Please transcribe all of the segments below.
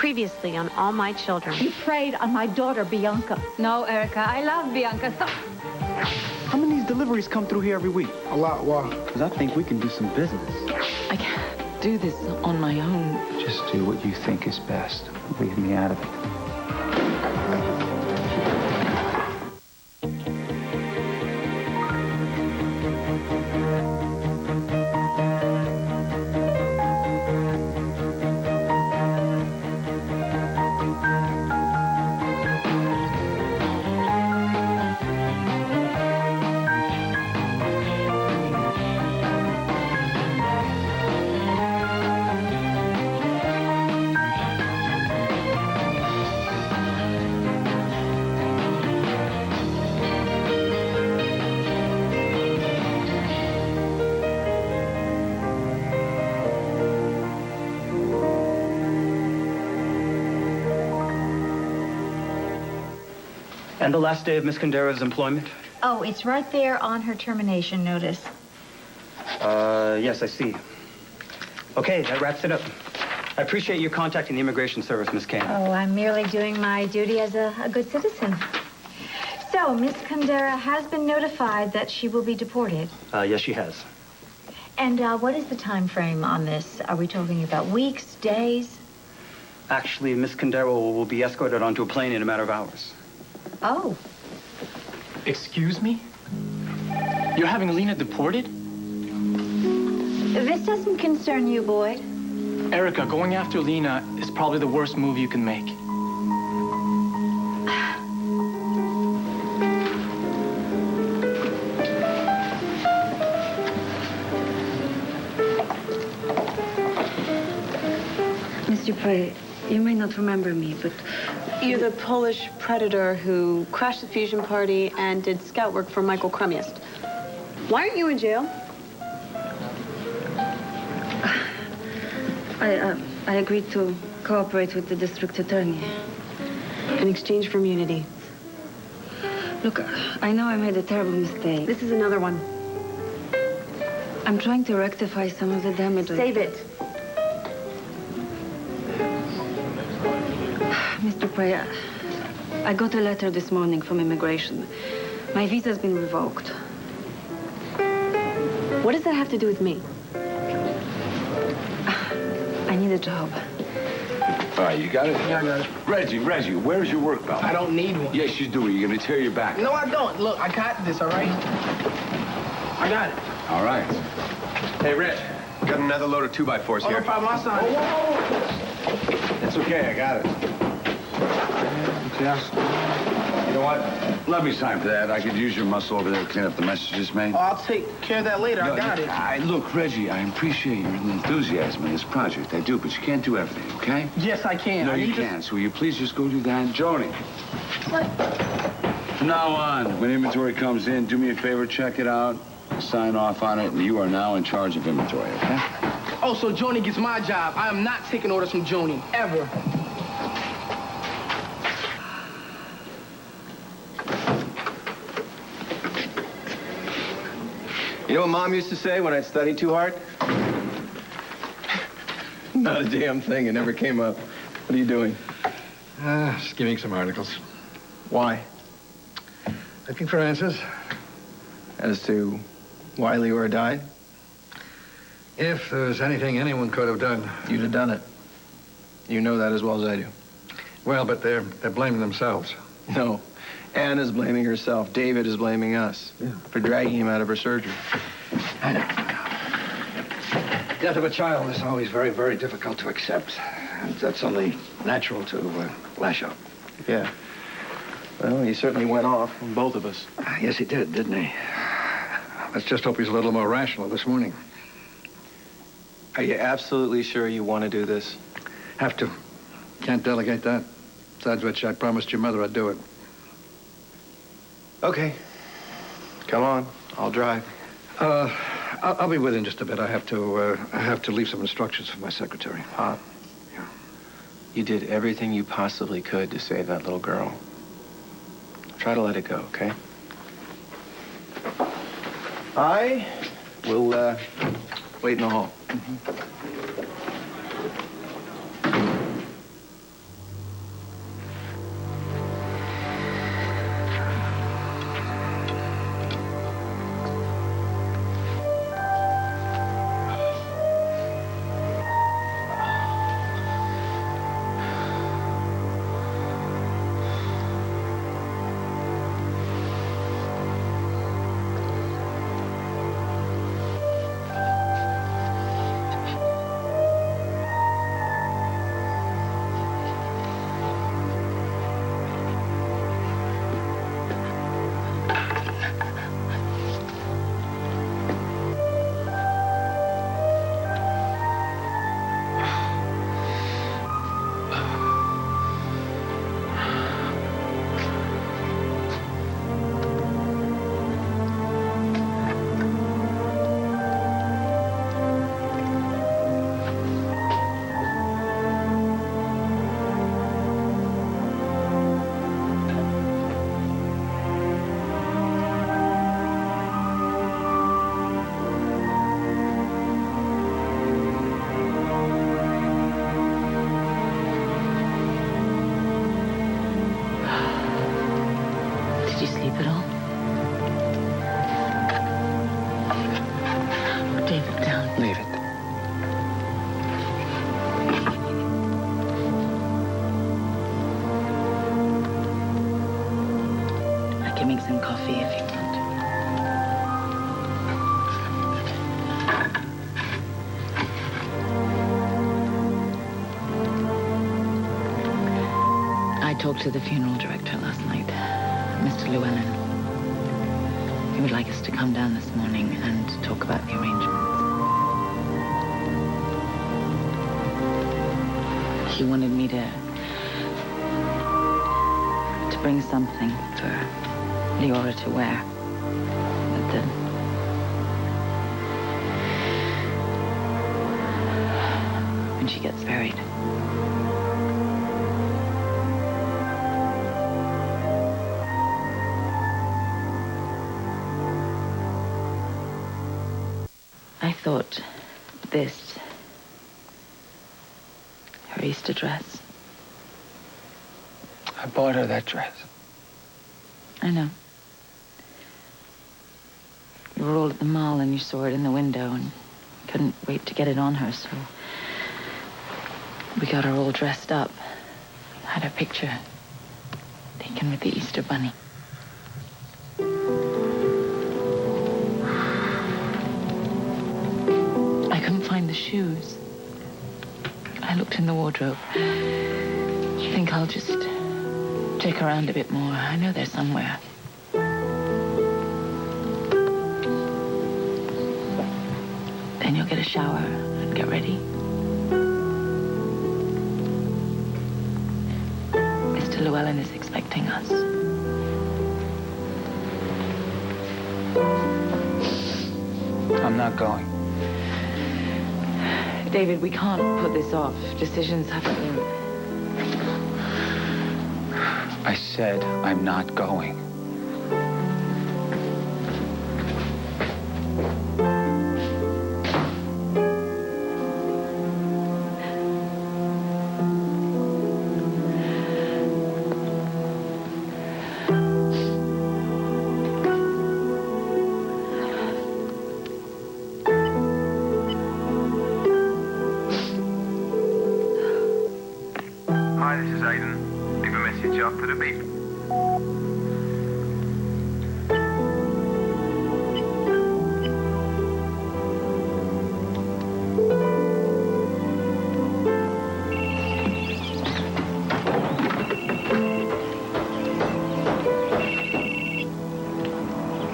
Previously on All My Children. You preyed on my daughter, Bianca. No, Erica, I love Bianca. How many of these deliveries come through here every week? A lot. Why? Because I think we can do some business. I can't do this on my own. Just do what you think is best. Leave me out of it. And the last day of Miss Kundera's employment? Oh, it's right there on her termination notice. Yes, I see. Okay, that wraps it up. I appreciate you contacting the Immigration Service, Miss Kane. Oh, I'm merely doing my duty as a good citizen. So, Miss Kundera has been notified that she will be deported. Yes, she has. And what is the time frame on this? Are we talking about weeks, days? Actually, Miss Kundera will be escorted onto a plane in a matter of hours. Oh. Excuse me? You're having Alina deported? This doesn't concern you, Boyd. Erica, going after Alina is probably the worst move you can make. Mr. Prey, you may not remember me, but... You're the Polish predator who crashed the fusion party and did scout work for Michael Kremiest. Why aren't you in jail? I agreed to cooperate with the district attorney. In exchange for immunity. Look, I know I made a terrible mistake. This is another one. I'm trying to rectify some of the damages. Save it. Mr. Prey, I got a letter this morning from immigration. My visa's been revoked. What does that have to do with me? I need a job. All right, you got it? Yeah, I got it. Reggie, where's your work belt? I don't need one. Yes, you do. You're gonna tear your back. No, I don't. Look, I got this, all right? I got it. All right. Hey, Rich, got another load of 2x4s Oh, here. no problem, my son. It's okay, I got it. Just... You know what? Let me sign for that. I could use your muscle over there to clean up the mess you just made. Oh, I'll take care of that later. I got it. Look, Reggie, I appreciate your enthusiasm in this project. I do, but you can't do everything, okay? Yes, I can. No, you can't. So will you please just go do that? Joni. What? From now on, when inventory comes in, do me a favor, check it out, sign off on it, and you are now in charge of inventory, okay? Oh, so Joni gets my job. I am not taking orders from Joni, ever. You know what Mom used to say when I'd study too hard? Not a damn thing. It never came up. What are you doing? Just giving some articles. Why? Looking for answers. As to why Leora died? If there was anything anyone could have done. You'd have done it. You know that as well as I do. Well, but they're blaming themselves. No. Anne is blaming herself. David is blaming us for dragging him out of her surgery. I know. Death of a child is always very, very difficult to accept. That's only natural to lash out. Yeah. Well, he certainly went off on both of us. Yes, he did, didn't he? Let's just hope he's a little more rational this morning. Are you absolutely sure you want to do this? Have to. Can't delegate that. Besides which, I promised your mother I'd do it. Okay. Come on. I'll drive. I'll be with in just a bit. I have to leave some instructions for my secretary. Pop. Yeah. You did everything you possibly could to save that little girl. Try to let it go, okay? I will, wait in the hall. I talked to the funeral director last night, Mr. Llewellyn. He would like us to come down this morning and talk about the arrangements. He wanted me to bring something for Leora to wear when she gets buried. I thought this, her Easter dress. I bought her that dress. I know. We were all at the mall and you saw it in the window and couldn't wait to get it on her, so we got her all dressed up. Had her picture taken with the Easter bunny. I couldn't find the shoes. I looked in the wardrobe. I think I'll just check around a bit more. I know they're somewhere. Then you'll get a shower and get ready. Mr. Llewellyn is expecting us. I'm not going. David, we can't put this off. Decisions have to be... I said I'm not going. Hi, this is Aiden. Leave a message after the beep.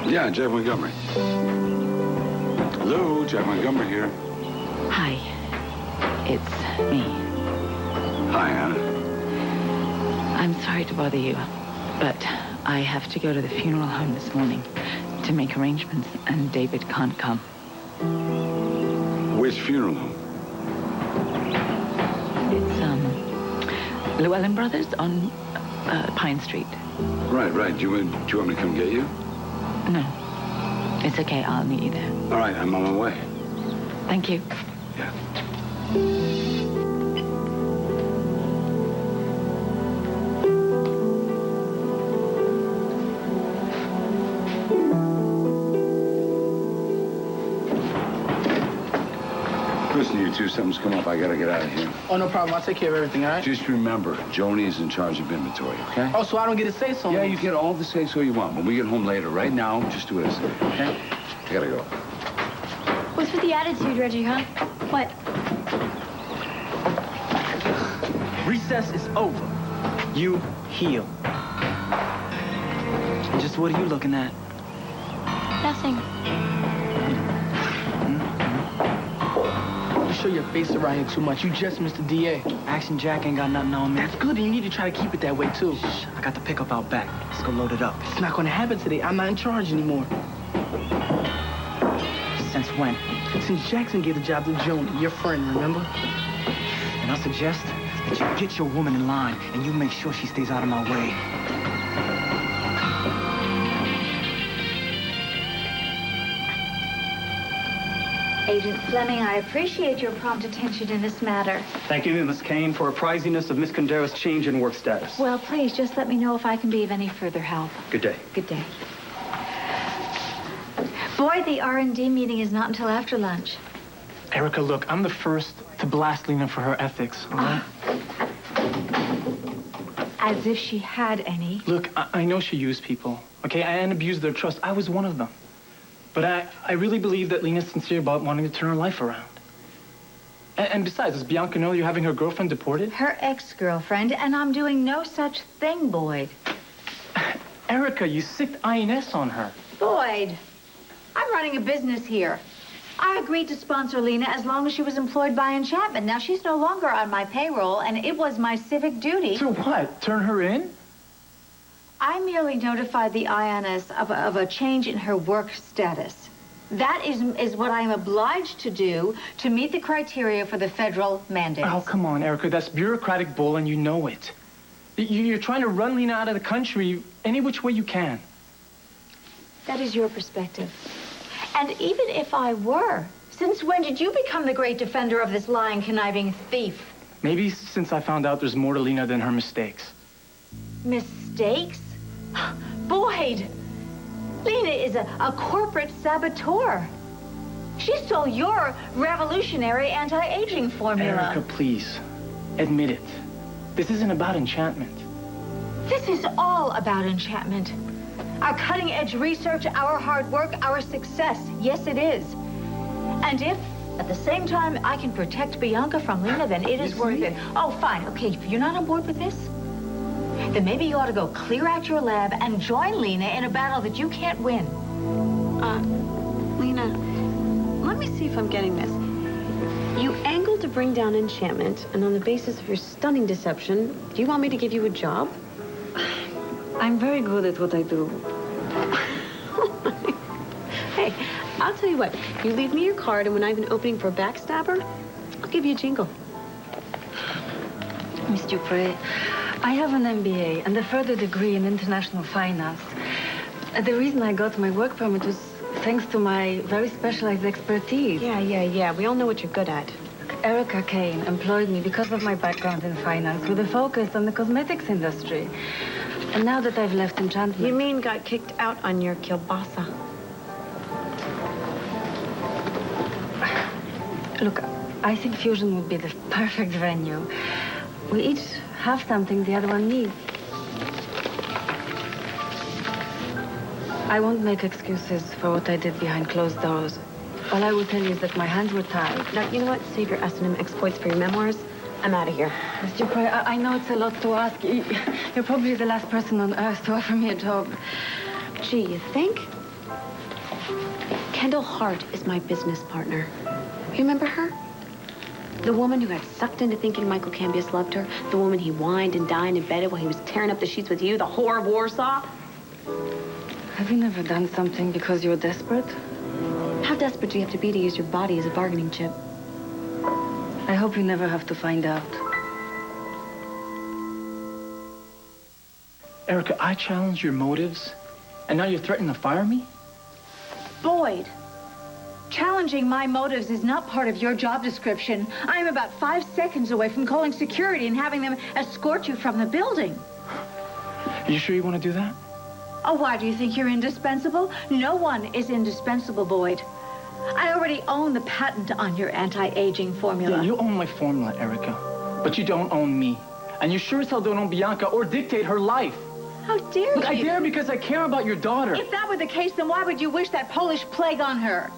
Yeah, Jack Montgomery. Hello, Jack Montgomery here. Hi. It's me. Hi, Anna. I'm sorry to bother you, but I have to go to the funeral home this morning to make arrangements, and David can't come. Which funeral home? It's, Llewellyn Brothers on Pine Street. Right. Do you want me to come get you? No. It's okay. I'll meet you there. All right, I'm on my way. Thank you. Yeah. Listen, you two, something's come up. I gotta get out of here. Oh, no problem. I'll take care of everything, all right? Just remember, Joni is in charge of inventory, okay? Oh, so I don't get to say so? Yeah, you get all the say-so you want. When we get home later, right now, just do it as I say, okay? I gotta go. What's with the attitude, Reggie, huh? What? Recess is over. You heal. Just what are you looking at? Nothing. You show your face around here too much. You just missed the DA. Action Jack ain't got nothing on me. That's good, and you need to try to keep it that way, too. Shh, I got the pickup out back. Let's go load it up. It's not going to happen today. I'm not in charge anymore. Since when? Since Jackson gave the job to Joni, your friend, remember? And I suggest that you get your woman in line and you make sure she stays out of my way. Agent Fleming, I appreciate your prompt attention in this matter. Thank you, Miss Kane, for apprising us of Miss Kundera's change in work status. Well, please, just let me know if I can be of any further help. Good day. Good day. Boy, the R&D meeting is not until after lunch. Erica, look, I'm the first to blast Lena for her ethics, all right? As if she had any. Look, I know she used people, okay? And abused their trust. I was one of them. But I really believe that Lena's sincere about wanting to turn her life around. And besides, does Bianca know you're having her girlfriend deported? Her ex-girlfriend, and I'm doing no such thing, Boyd. Erica, you sicked INS on her. Boyd, I'm running a business here. I agreed to sponsor Lena as long as she was employed by Enchantment. Now, she's no longer on my payroll, and it was my civic duty. To what? Turn her in? I merely notified the INS of a change in her work status. That is what I am obliged to do to meet the criteria for the federal mandate. Oh, come on, Erica. That's bureaucratic bull, and you know it. You're trying to run Lena out of the country any which way you can. That is your perspective. And even if I were, since when did you become the great defender of this lying, conniving thief? Maybe since I found out there's more to Lena than her mistakes. Mistakes? Boyd! Lena is a corporate saboteur. She stole your revolutionary anti-aging formula. Erica, please. Admit it. This isn't about Enchantment. This is all about Enchantment. Our cutting-edge research, our hard work, our success. Yes, it is. And if, at the same time, I can protect Bianca from Lena, then it is worth it. Oh, fine. Okay, if you're not on board with this, then maybe you ought to go clear out your lab and join Lena in a battle that you can't win. Lena, let me see if I'm getting this. You angled to bring down Enchantment, and on the basis of your stunning deception, do you want me to give you a job? I'm very good at what I do. Hey, I'll tell you what. You leave me your card, and when I have an opening for a backstabber, I'll give you a jingle. Miss Dupré, I have an MBA and a further degree in international finance. The reason I got my work permit was thanks to my very specialized expertise. Yeah. We all know what you're good at. Erica Kane employed me because of my background in finance with a focus on the cosmetics industry. And now that I've left Enchantment... You mean got kicked out on your kielbasa? Look, I think Fusion would be the perfect venue. We each have something the other one needs. I won't make excuses for what I did behind closed doors. All I will tell you is that my hands were tied. Now, you know what? Save your S&M exploits for your memoirs. I'm out of here. Miss Dupré, I know it's a lot to ask. You're probably the last person on earth to offer me a job. Gee, you think? Kendall Hart is my business partner. You remember her? The woman who got sucked into thinking Michael Cambius loved her. The woman he wined and dined and bedded while he was tearing up the sheets with you. The whore of Warsaw. Have you never done something because you're desperate? How desperate do you have to be to use your body as a bargaining chip? I hope you never have to find out. Erica, I challenged your motives, and now you're threatening to fire me? Boyd, challenging my motives is not part of your job description. I am about 5 seconds away from calling security and having them escort you from the building. Are you sure you want to do that? Oh, why, do you think you're indispensable? No one is indispensable, Boyd. I already own the patent on your anti-aging formula. Yeah, you own my formula, Erica. But you don't own me. And you sure as hell don't own Bianca or dictate her life. How dare you? Look, I dare because I care about your daughter. If that were the case, then why would you wish that Polish plague on her?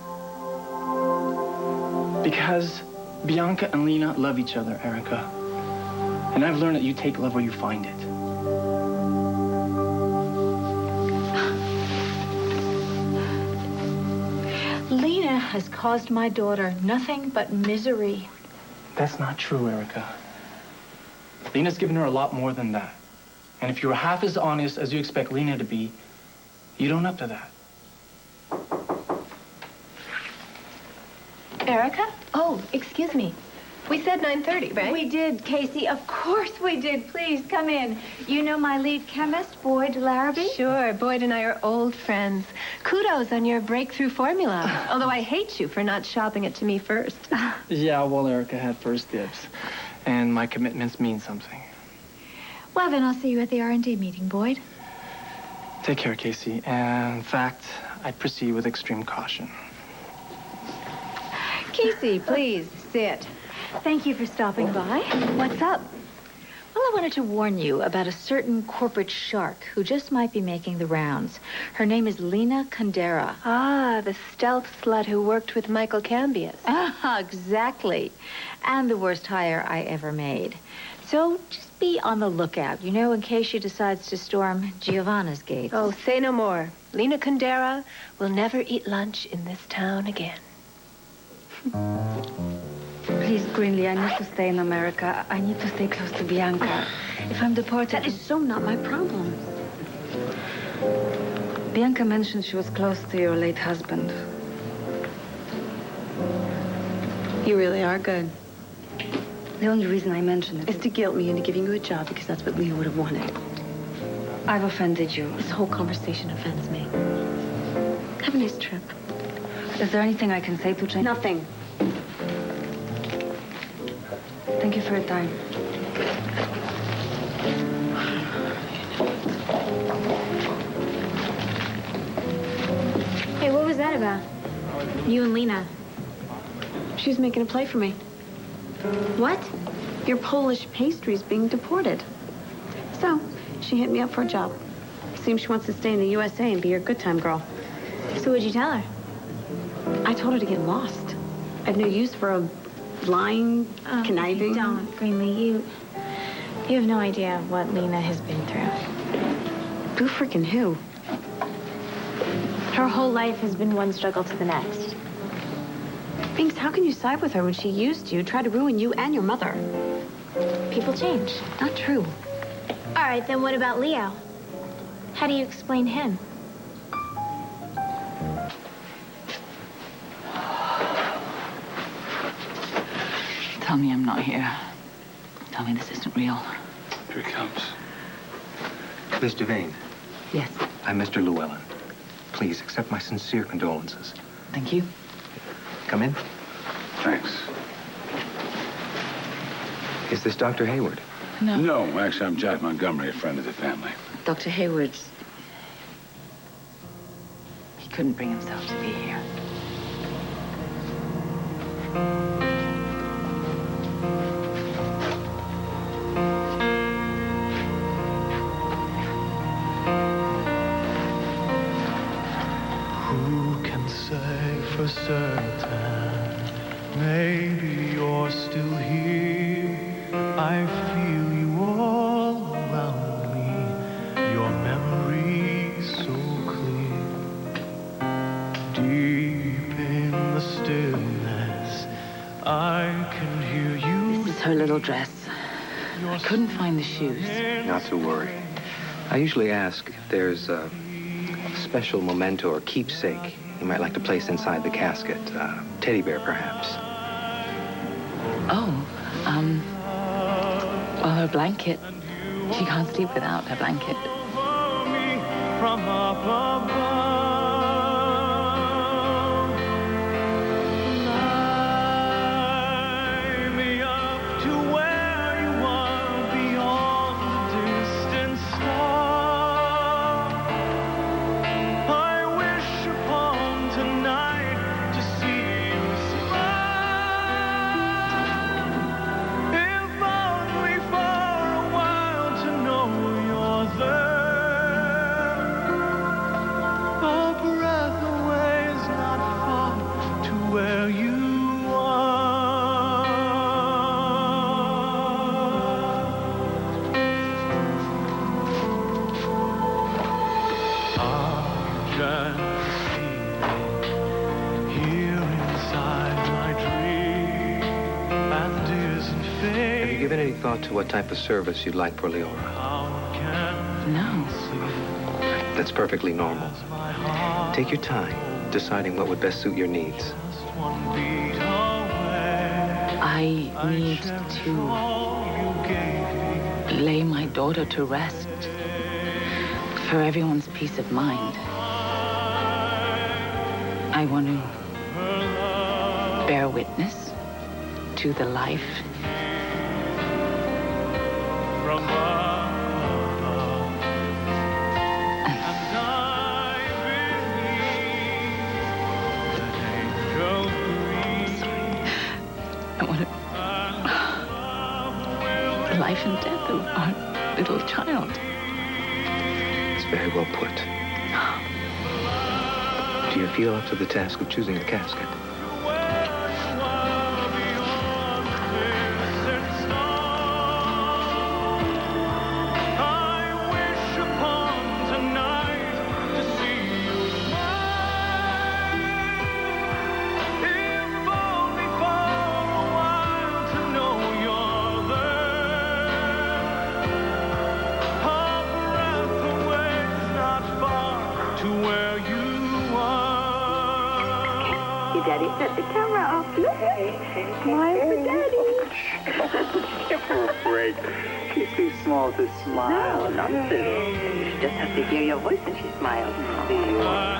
Because Bianca and Lena love each other, Erica. And I've learned that you take love where you find it. Lena has caused my daughter nothing but misery. That's not true, Erica. Lena's given her a lot more than that. And if you were half as honest as you expect Lena to be, you'd own up to that. Erica? Oh, excuse me. We said 9:30, right? We did, Casey. Of course we did. Please, come in. You know my lead chemist, Boyd Larrabee? Sure. Boyd and I are old friends. Kudos on your breakthrough formula. Although I hate you for not shopping it to me first. Yeah, well, Erica had first dibs. And my commitments mean something. Well, then I'll see you at the R&D meeting, Boyd. Take care, Casey. And in fact, I'd proceed with extreme caution. Casey, please, sit. Thank you for stopping by. What's up? Well, I wanted to warn you about a certain corporate shark who just might be making the rounds. Her name is Lena Kundera. Ah, the stealth slut who worked with Michael Cambius. Ah, exactly. and the worst hire I ever made. So just be on the lookout, you know, in case she decides to storm Giovanna's gates. Oh, say no more. Lena Kundera will never eat lunch in this town again. Please, Greenlee, I need to stay in America. I need to stay close to Bianca. If I'm deported... That is so not my problem. Bianca mentioned she was close to your late husband. You really are good. The only reason I mentioned it is to guilt me into giving you a job because that's what Leo would have wanted. I've offended you. This whole conversation offends me. Have a nice trip. Is there anything I can say to change? Nothing. Thank you for your time. Hey, what was that about? You and Lena. She was making a play for me. What? Your Polish pastry's being deported. So, she hit me up for a job. Seems she wants to stay in the USA and be your good time girl. So what'd you tell her? I told her to get lost. I have no use for a lying, conniving... Don't, Greenlee. You have no idea what Lena has been through. Who freaking who? Her whole life has been one struggle to the next. Binks, how can you side with her when she used you, tried to ruin you and your mother? People change. Not true. All right, then what about Leo? How do you explain him? Tell me I'm not here. Tell me this isn't real. Here he comes. Miss Devane. Yes. I'm Mr. Llewellyn. Please accept my sincere condolences. Thank you. Come in. Thanks. Is this Dr. Hayward? No. No, actually, I'm Jack Montgomery, a friend of the family. Dr. Hayward, he couldn't bring himself to be here. Who can say for certain? Maybe you're still here. I feel you all around me. Your memory so clear. Deep in the stillness, I can hear you. This is her little dress. I couldn't find the shoes. Not to worry. I usually ask if there's a special memento or keepsake you might like to place inside the casket. Teddy bear, perhaps. Oh, well, her blanket. She can't sleep without her blanket. From up above. Thought to what type of service you'd like for Leora? No. That's perfectly normal. Take your time, deciding what would best suit your needs. I need to lay my daughter to rest for everyone's peace of mind. I want to bear witness to the life life and death of our little child. It's very well put. Do you feel up to the task of choosing a casket? Daddy. Set the camera off. Look. Smile for Daddy. Give her a break. She's too small to smile. No, nonsense. You just have to hear your voice when she smiles. See you all.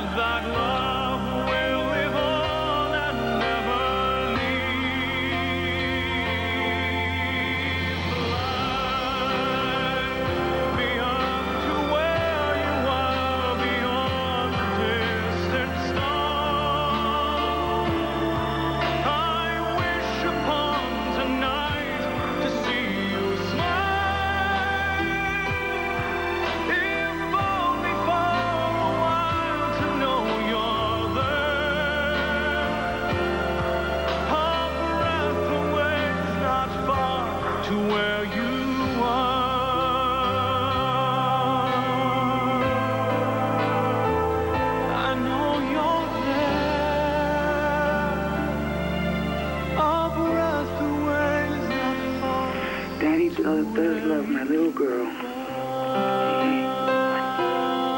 Daddy does love my little girl.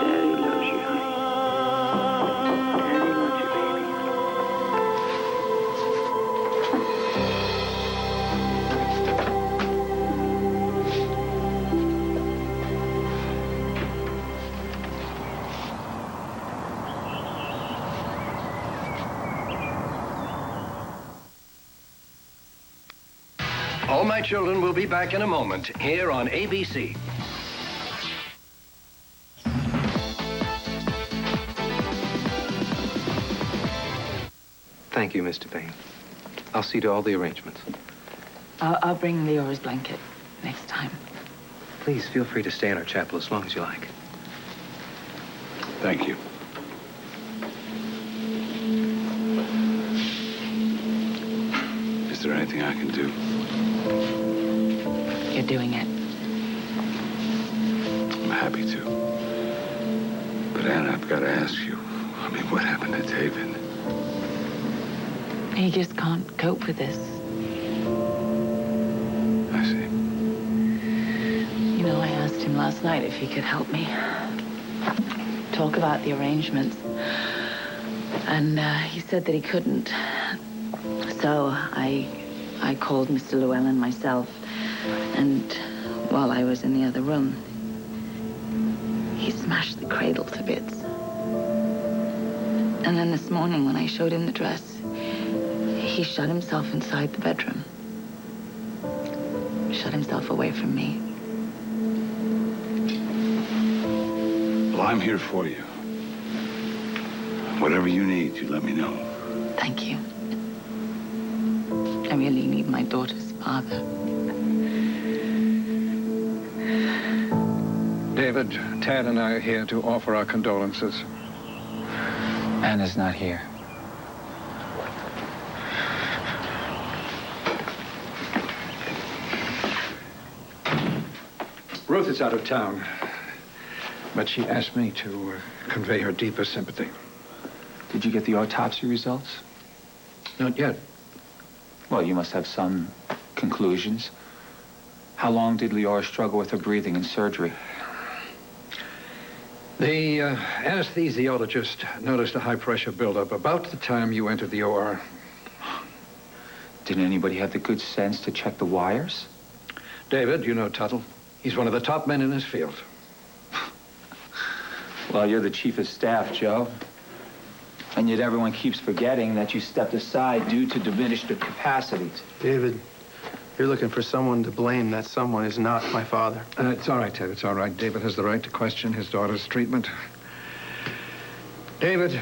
Daddy loves you, honey. Daddy loves you, baby. All My Children will be back in a moment here on ABC. Thank you, Mr. Payne. I'll see to all the arrangements. I'll bring Leora's blanket next time. Please feel free to stay in our chapel as long as you like. Thank you. Is there anything I can do? You're doing it. I'm happy to. But Anna, I've got to ask you. I mean, what happened to David? He just can't cope with this. I see. You know, I asked him last night if he could help me talk about the arrangements. And he said that he couldn't. So I called Mr. Llewellyn myself. And while I was in the other room, he smashed the cradle to bits. And then this morning, when I showed him the dress, he shut himself inside the bedroom. Shut himself away from me. Well, I'm here for you. Whatever you need, you let me know. Thank you. I really need my daughter's father. David, Tad and I are here to offer our condolences. Anna's not here. Ruth is out of town, but she asked me to convey her deepest sympathy. Did you get the autopsy results? Not yet. Well, you must have some conclusions. How long did Leora struggle with her breathing and surgery? The anesthesiologist noticed a high-pressure buildup about the time you entered the OR. Didn't anybody have the good sense to check the wires? David, you know Tuttle. He's one of the top men in his field. Well, you're the chief of staff, Joe. And yet everyone keeps forgetting that you stepped aside due to diminished capacities. David, you're looking for someone to blame. That someone is not my father. It's all right, Ted. It's all right. David has the right to question his daughter's treatment. David,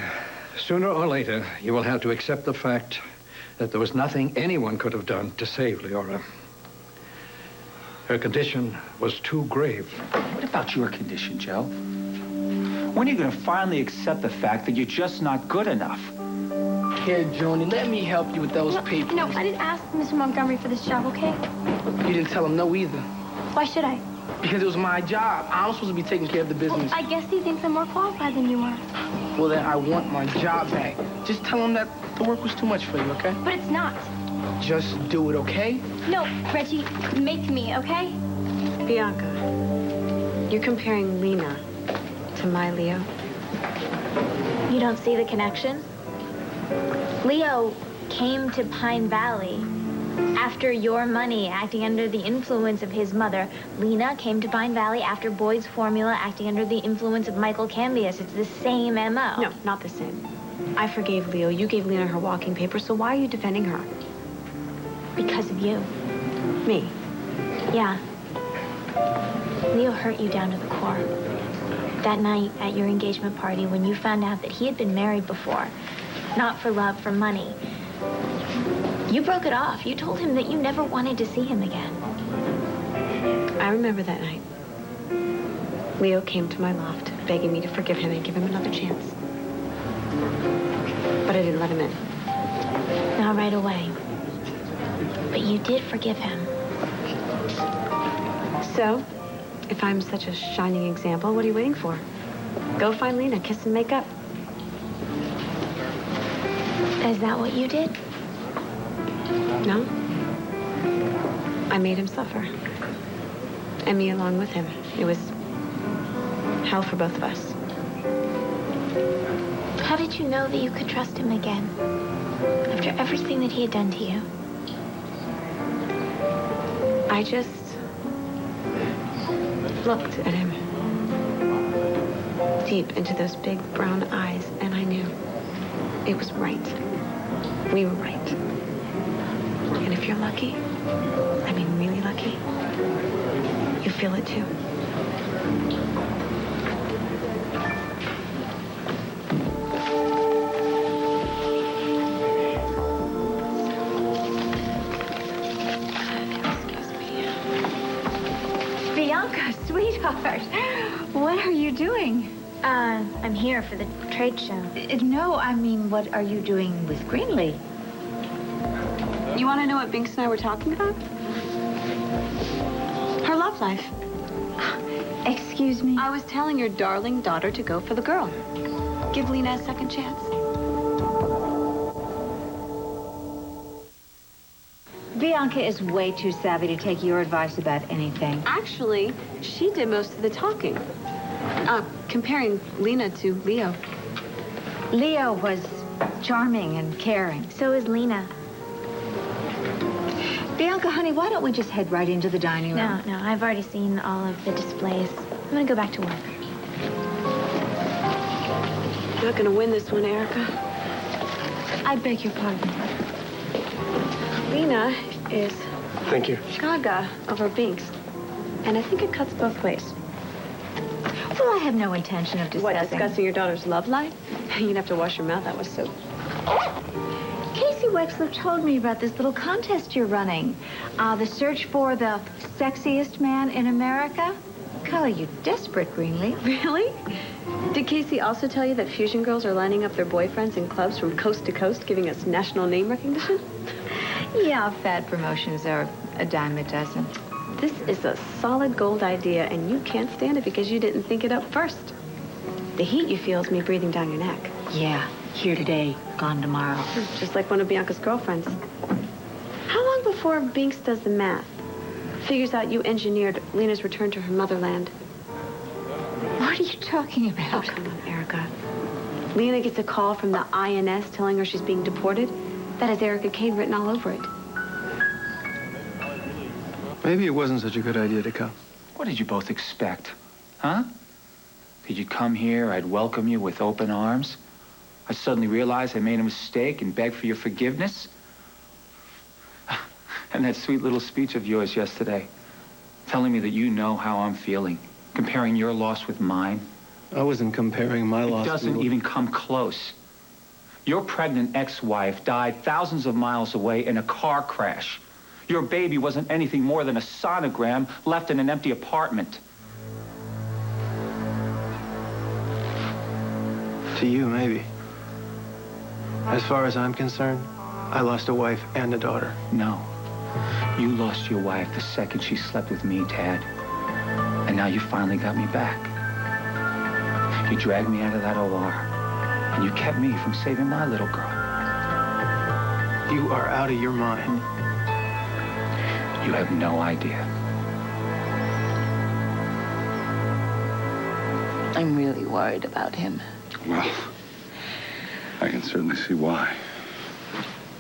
sooner or later, you will have to accept the fact that there was nothing anyone could have done to save Leora. Her condition was too grave. What about your condition, Joe? When are you going to finally accept the fact that you're just not good enough? Here, Joni, let me help you with those papers. No, I didn't ask Mr. Montgomery for this job, okay? You didn't tell him no either. Why should I? Because it was my job. I'm supposed to be taking care of the business. Well, I guess he thinks I'm more qualified than you are. Well, then I want my job back. Just tell him that the work was too much for you, okay? But it's not. Just do it, okay? No, Reggie, make me, okay? Bianca, you're comparing Lena to my Leo. You don't see the connection? Leo came to Pine Valley after your money, acting under the influence of his mother. Lena came to Pine Valley after Boyd's formula, acting under the influence of Michael Cambius. It's the same MO. No, not the same. I forgave Leo. You gave Lena her walking papers, so why are you defending her? Because of you. Me? Yeah. Leo hurt you down to the core. That night at your engagement party when you found out that he had been married before, not for love, for money. You broke it off. You told him that you never wanted to see him again. I remember that night. Leo came to my loft, begging me to forgive him and give him another chance. But I didn't let him in. Not right away. But you did forgive him. So, if I'm such a shining example, what are you waiting for? Go find Lena, kiss and make up. Is that what you did? No. I made him suffer. And me along with him. It was hell for both of us. How did you know that you could trust him again? After everything that he had done to you? I just looked at him. Deep into those big brown eyes, and I knew it was right. We were right. And if you're lucky, I mean really lucky, you feel it too. Bianca, sweetheart, what are you doing? I'm here for the trade show. No, I mean, what are you doing with Greenlee? You want to know what Binks and I were talking about? Her love life. Excuse me? I was telling your darling daughter to go for the girl. Give Lena a second chance. Bianca is way too savvy to take your advice about anything. Actually, she did most of the talking. Comparing Lena to Leo. Leo was charming and caring. So is Lena. Bianca, honey, why don't we just head right into the dining room? No, I've already seen all of the displays. I'm gonna go back to work. You're not gonna win this one, Erica. I beg your pardon. Lena is Thank you. gaga over Binks. And I think it cuts both ways. Well, I have no intention of discussing. What, discussing your daughter's love life? You'd have to wash your mouth. That was so... Casey Wexler told me about this little contest you're running. The search for the sexiest man in America. Color you desperate, Greenlee. Really? Did Casey also tell you that fusion girls are lining up their boyfriends in clubs from coast to coast, giving us national name recognition? Yeah, fad promotions are a dime a dozen. This is a solid gold idea, and you can't stand it because you didn't think it up first. The heat you feel is me breathing down your neck. Yeah, here today, gone tomorrow. Just like one of Bianca's girlfriends. How long before Binks does the math, figures out you engineered Lena's return to her motherland? What are you talking about? Oh, come on, Erica. Lena gets a call from the INS telling her she's being deported. That has Erica Kane written all over it. Maybe it wasn't such a good idea to come. What did you both expect? Huh? Did you come here, I'd welcome you with open arms? I suddenly realized I made a mistake and beg for your forgiveness? And that sweet little speech of yours yesterday, telling me that you know how I'm feeling, comparing your loss with mine. I wasn't comparing my loss. It doesn't even come close. Your pregnant ex-wife died thousands of miles away in a car crash. Your baby wasn't anything more than a sonogram left in an empty apartment. To you, maybe. As far as I'm concerned, I lost a wife and a daughter. No. You lost your wife the second she slept with me, Tad. And now you finally got me back. You dragged me out of that OR, and you kept me from saving my little girl. You are out of your mind. You have no idea. I'm really worried about him. Well, I can certainly see why.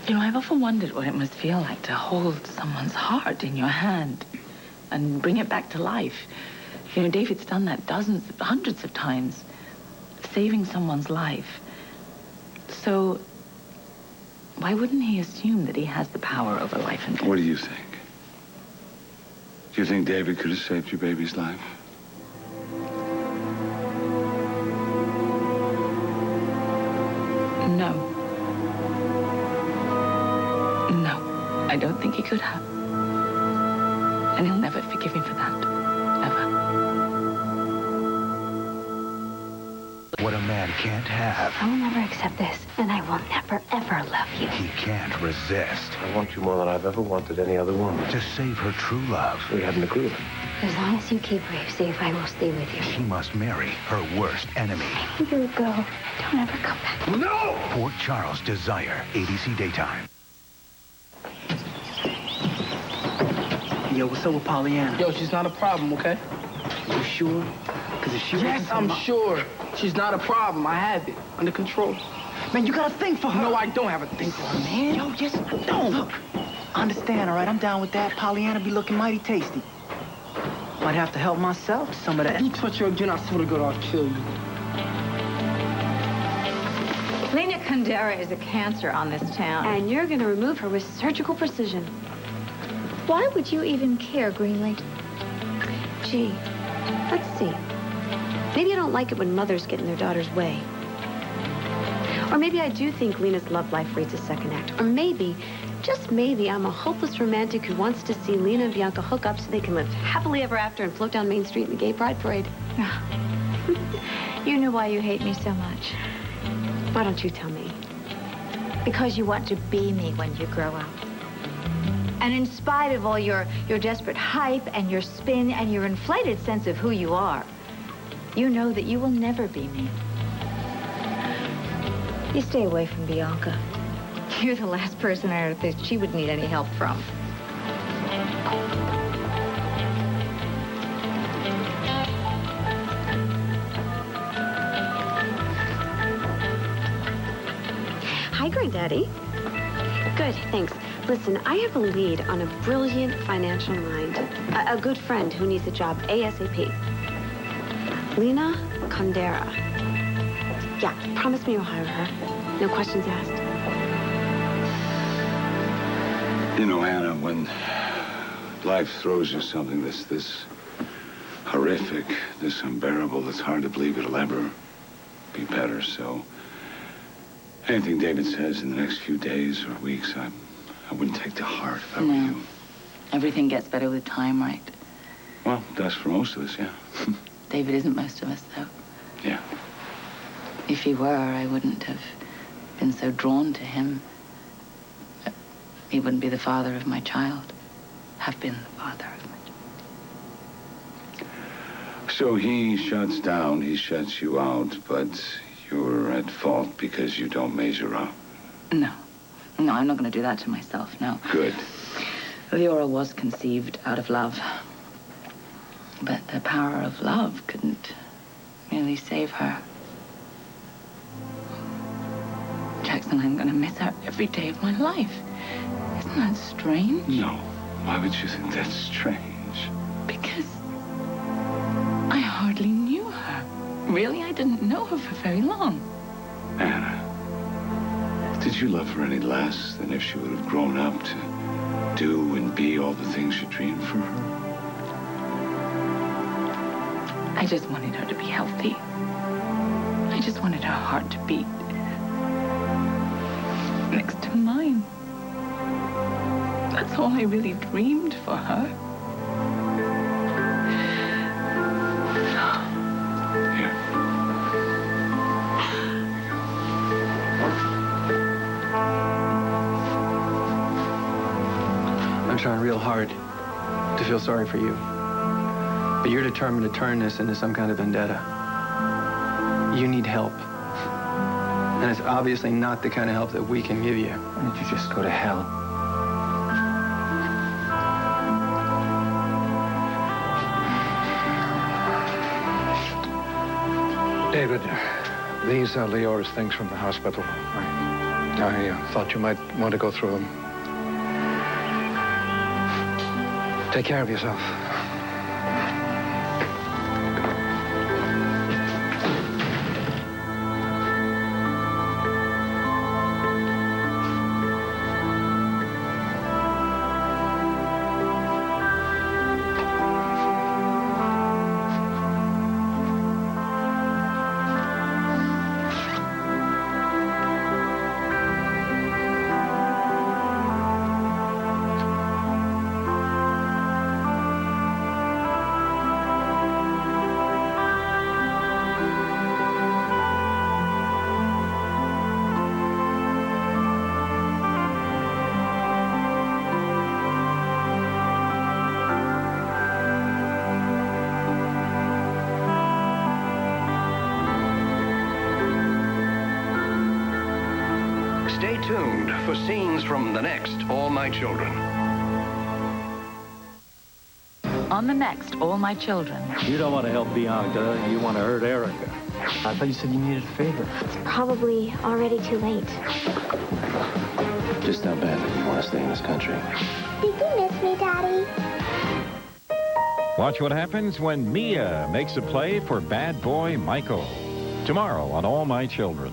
You know, I've often wondered what it must feel like to hold someone's heart in your hand and bring it back to life. You know, David's done that dozens, hundreds of times, saving someone's life. So why wouldn't he assume that he has the power over life and death? What do you think? Do you think David could have saved your baby's life? No. No, I don't think he could have. And he'll never forgive me for that. Ever. What a man can't have, I will never accept this, and I will never, ever love you. he can't resist. I want you more than I've ever wanted any other woman. To save her true love, We had an agreement. As long as you keep Rafe safe, I will stay with you. she must marry her worst enemy. You go. Don't ever come back. No! Port Charles Desire, ABC Daytime. Yo, what's up with Pollyanna? Yo, she's not a problem, okay? You sure? Because if she Yes, I'm sure. She's not a problem. I have it under control. Man, you got a thing for her. No, I don't have a thing for her, man. Yo, yes, I don't. Look, I understand, all right? I'm down with that. Pollyanna be looking mighty tasty. Might have to help myself with some of that. You touch her again, I swear to God, I'll kill you. Lena Kundera is a cancer on this town. And you're going to remove her with surgical precision. Why would you even care, Greenleaf? Gee, let's see. Maybe I don't like it when mothers get in their daughter's way. Or maybe I do think Lena's love life reads a second act. Or maybe, just maybe, I'm a hopeless romantic who wants to see Lena and Bianca hook up so they can live happily ever after and float down Main Street in the gay pride parade. You know why you hate me so much. Why don't you tell me? Because you want to be me when you grow up. And in spite of all your desperate hype and your spin and your inflated sense of who you are, you know that you will never be me. You stay away from Bianca. You're the last person on earth that she would need any help from. Hi, Granddaddy. Good, thanks. Listen, I have a lead on a brilliant financial mind. A good friend who needs a job ASAP. Lena Kundera. Yeah, promise me you'll hire her. No questions asked. You know, Hannah, when life throws you something that's this horrific, this unbearable, it's hard to believe it'll ever be better. So anything David says in the next few days or weeks, I wouldn't take to heart if I were you. Everything gets better with time, right? Well, it does for most of us, yeah. David isn't most of us, though. Yeah. If he were, I wouldn't have been so drawn to him. He wouldn't be the father of my child. Have been the father of my child. So he shuts down, he shuts you out, but you're at fault because you don't measure up. No. No, I'm not going to do that to myself, no. Good. Leora was conceived out of love. But the power of love couldn't really save her. Jackson, I'm going to miss her every day of my life. Isn't that strange? No. Why would you think that's strange? Because I hardly knew her. Really, I didn't know her for very long. Anna, did you love her any less than if she would have grown up to do and be all the things you dreamed for her? I just wanted her to be healthy. I just wanted her heart to beat next to mine. That's all I really dreamed for her. I'm trying real hard to feel sorry for you. But you're determined to turn this into some kind of vendetta. You need help. And it's obviously not the kind of help that we can give you. Why don't you just go to hell? David, These are Leora's things from the hospital. I thought you might want to go through them. Take care of yourself. Stay tuned for scenes from the next All My Children. On the next All My Children. You don't want to help Bianca. You want to hurt Erica. I thought you said you needed a favor. It's probably already too late. Just how badly do you want to stay in this country? Did you miss me, Daddy? Watch what happens when Mia makes a play for bad boy Michael. Tomorrow on All My Children.